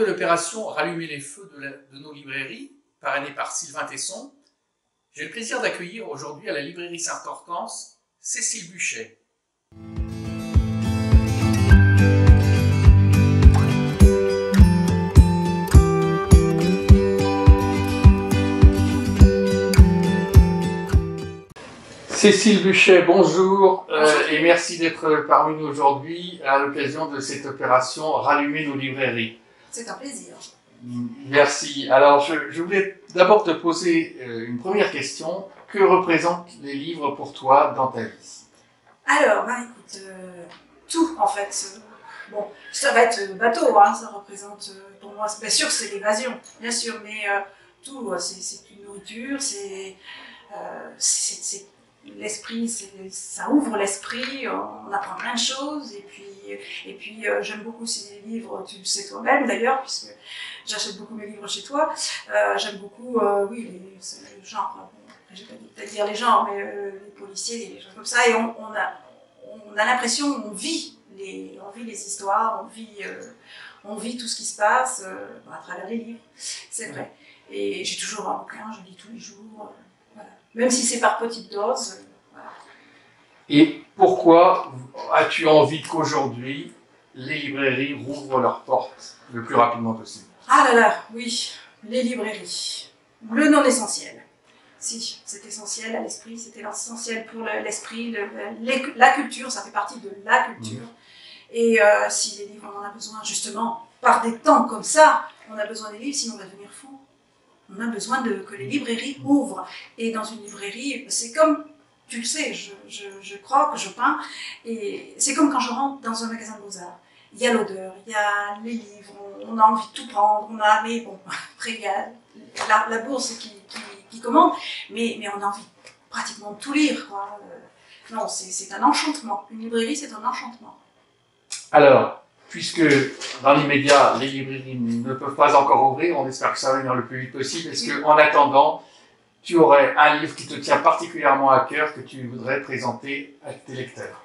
cadre de l'opération Rallumer les feux de nos librairies, parrainée par Sylvain Tesson, j'ai le plaisir d'accueillir aujourd'hui à la librairie Sainte-Hortense Cécile Buchet. Cécile Buchet, bonjour, et merci d'être parmi nous aujourd'hui à l'occasion de cette opération Rallumer nos librairies. C'est un plaisir. Merci. Alors, je voulais d'abord te poser une première question. Que représentent les livres pour toi dans ta vie? Alors, écoute, tout en fait. Bon, ça va être bateau, hein, ça représente pour moi, bien sûr que c'est l'évasion, bien sûr, mais tout, c'est une nourriture, c'est l'esprit, ça ouvre l'esprit, on apprend plein de choses, et puis j'aime beaucoup ces livres, tu le sais toi-même d'ailleurs, puisque j'achète beaucoup mes livres chez toi, j'aime beaucoup, oui, le genre, bon, je vais pas peut-être dire les genres, mais les policiers, les choses comme ça, et on a l'impression, on vit les histoires, on vit tout ce qui se passe à travers les livres, c'est vrai. Et j'ai toujours un bouquin, je lis tous les jours, voilà. Même si c'est par petite dose, voilà. Et pourquoi as-tu envie qu'aujourd'hui, les librairies rouvrent leurs portes le plus rapidement possible? Ah là là, oui, les librairies, le non essentiel. Si, c'est essentiel à l'esprit, c'était essentiel pour l'esprit, la culture, ça fait partie de la culture. Et si les livres, on en a besoin, justement, par des temps comme ça, on a besoin des livres, sinon on va devenir fou. On a besoin que les librairies ouvrent. Et dans une librairie, c'est comme, tu le sais, je crois que je peins, et c'est comme quand je rentre dans un magasin de beaux-arts. Il y a l'odeur, il y a les livres, on a envie de tout prendre, mais bon, après il y a la bourse qui commande, mais on a envie pratiquement de tout lire, quoi. Non, c'est un enchantement. Une librairie, c'est un enchantement. Alors, puisque dans l'immédiat, les librairies ne peuvent pas encore ouvrir, on espère que ça va venir le plus vite possible. Est-ce qu'en attendant, tu aurais un livre qui te tient particulièrement à cœur que tu voudrais présenter à tes lecteurs?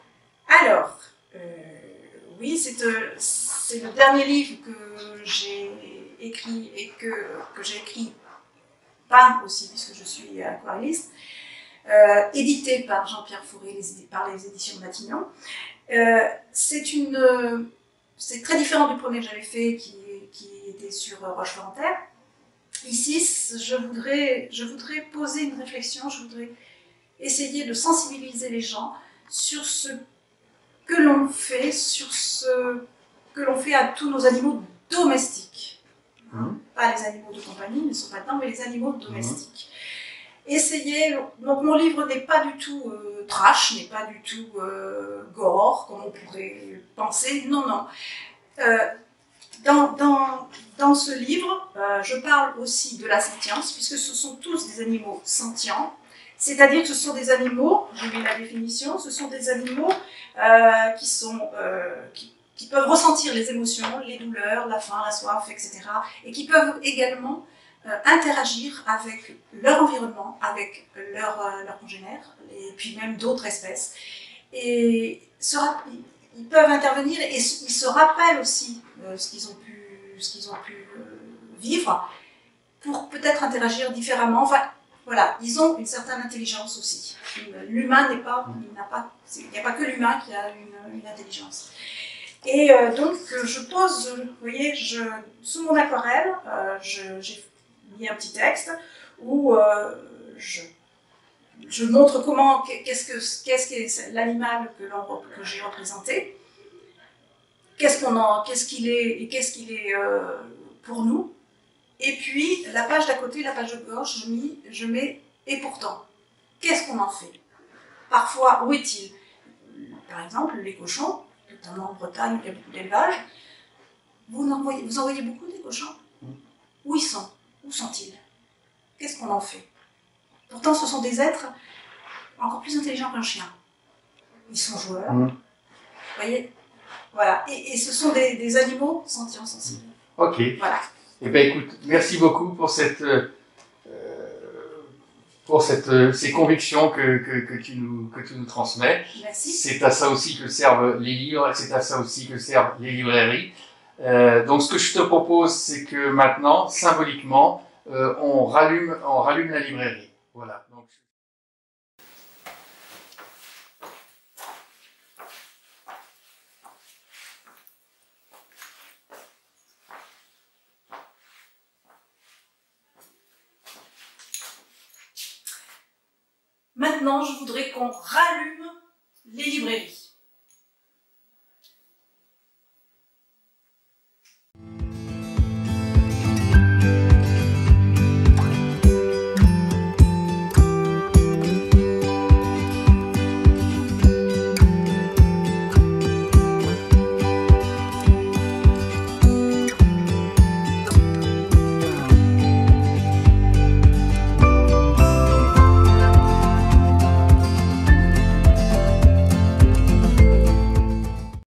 Alors, oui, c'est le dernier livre que j'ai écrit et que j'ai écrit, peint aussi, puisque je suis aquarelliste, édité par Jean-Pierre Fauré, par les éditions Matignon. C'est très différent du premier que j'avais fait, qui était sur Rochefort-en-Terre. Ici, je voudrais poser une réflexion, je voudrais essayer de sensibiliser les gens sur ce que l'on fait, à tous nos animaux domestiques. Pas les animaux de compagnie, ils ne sont pas dedans, mais les animaux domestiques. Essayer, donc mon livre n'est pas du tout trash, n'est pas du tout gore, comme on pourrait penser, non, non. Dans ce livre, je parle aussi de la sentience, puisque ce sont tous des animaux sentients, c'est-à-dire que ce sont des animaux, je mets la définition, ce sont des animaux qui peuvent ressentir les émotions, les douleurs, la faim, la soif, etc. Et qui peuvent également interagir avec leur environnement, avec leurs congénères, et puis même d'autres espèces. Et ils peuvent intervenir et ils se rappellent aussi ce qu'ils ont pu vivre pour peut-être interagir différemment. Enfin, voilà, ils ont une certaine intelligence aussi. L'humain il n'y a pas que l'humain qui a une intelligence. Et donc, je pose, vous voyez, sous mon aquarelle, j'ai mis un petit texte où je montre qu'est-ce qu'est l'animal que j'ai représenté, qu'est-ce qu'il est et qu'est-ce qu'il est pour nous. Et puis, la page d'à côté, la page de gauche, je mets « et pourtant ». Qu'est-ce qu'on en fait? Parfois, où est-il? Par exemple, les cochons, notamment en Bretagne, il y a beaucoup d'élevage. Vous en voyez beaucoup des cochons? Où ils sont? Où sont-ils? Qu'est-ce qu'on en fait? Pourtant, ce sont des êtres encore plus intelligents qu'un chien. Ils sont joueurs. Vous voyez? Voilà. Et ce sont des animaux sentients, sensibles. Ok. Voilà. Eh bien, écoute, merci beaucoup pour ces convictions que tu nous transmets. Merci. C'est à ça aussi que servent les livres, c'est à ça aussi que servent les librairies. Donc ce que je te propose, c'est que maintenant, symboliquement, on rallume la librairie. Voilà. Donc, maintenant, je voudrais qu'on rallume les librairies.